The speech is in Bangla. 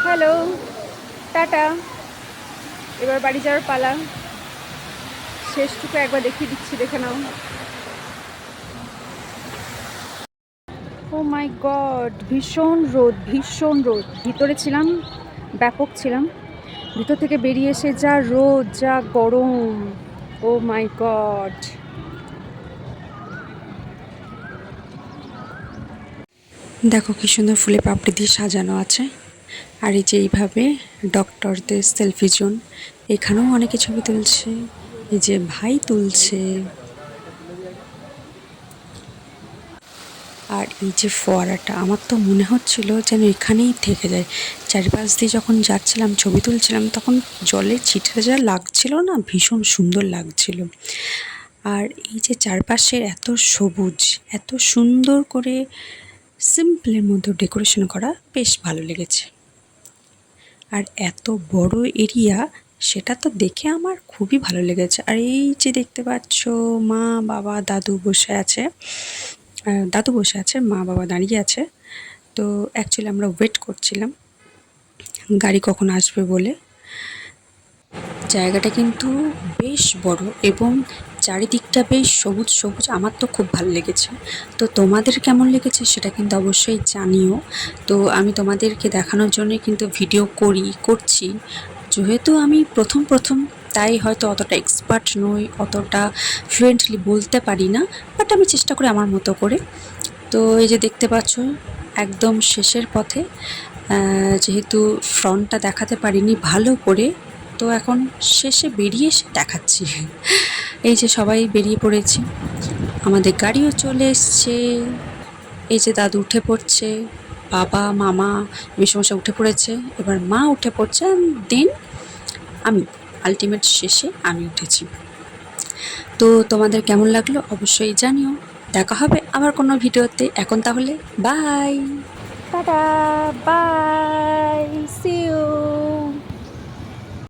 Hello, tata. এবার বাড়ি যাওয়ার পালা। শেষটুকু একবার দেখিয়ে দিচ্ছি, দেখে নাও। ও মাই গড, ভীষণ রোদ, ভীষণ রোদ। ভিতরে ছিলাম, ব্যাপক ছিলাম। ভিতর থেকে বেরিয়ে এসে যা রোদ, যা গরম। ও মাই গড। দেখো কি সুন্দর ফুলে পাপড়ি দিয়ে সাজানো আছে। আর এই যে এইভাবে ডক্টরদের সেলফি জোন, এখানেও অনেকে ছবি তুলছে। এই যে ভাই তুলছে। আর এই যে ফোয়ারাটা, আমার তো মনে হচ্ছিল যেন এখানেই থেকে যায়। চারিপাশ দিয়ে যখন যাচ্ছিলাম ছবি তুলছিলাম, তখন জলের ছিটে যা লাগছিল না, ভীষণ সুন্দর লাগছিল। আর এই যে চারপাশের এত সবুজ, এত সুন্দর করে সিম্পলের মধ্যে ডেকোরেশন করা, বেশ ভালো লেগেছে। আর এত বড় এরিয়া, সেটা তো দেখে আমার খুবই ভালো লেগেছে। আর এই যে দেখতে পাচ্ছ, মা বাবা দাদু বসে আছে। দাদু বসে আছে, মা বাবা দাঁড়িয়ে আছে। তো অ্যাকচুয়ালি আমরা ওয়েট করছিলাম গাড়ি কখন আসবে বলে। জায়গাটা কিন্তু বেশ বড় এবং চারিদিকটা বেশ সবুজ সবুজ। আমার তো খুব ভালো লেগেছে। তো তোমাদের কেমন লেগেছে সেটা কিন্তু অবশ্যই জানিও। তো আমি তোমাদেরকে দেখানোর জন্যই কিন্তু ভিডিও করছি। যেহেতু আমি প্রথম তাই হয়তো অতটা এক্সপার্ট নই, অতটা ফ্লুয়েন্টলি বলতে পারি না, বাট আমি চেষ্টা করি আমার মতো করে। তো এই যে দেখতে পাচ্ছ, একদম শেষের পথে। যেহেতু ফ্রন্টটা দেখাতে পারিনি ভালো করে, তো এখন শেষে বেরিয়ে এসে দেখাচ্ছি। এই যে সবাই বেরিয়ে পড়েছি, আমাদের গাড়িও চলে এসছে। এই যে দাদু উঠে পড়ছে, বাবা মামা মেসোমশাই উঠে পড়েছে, এবার মা উঠে পড়ছে, দেন আমি, আলটিমেট শেষে আমি উঠেছি। তো তোমাদের কেমন লাগলো অবশ্যই জানিও। দেখা হবে আবার কোনো ভিডিওতে। এখন তাহলে বাই। Tata, by.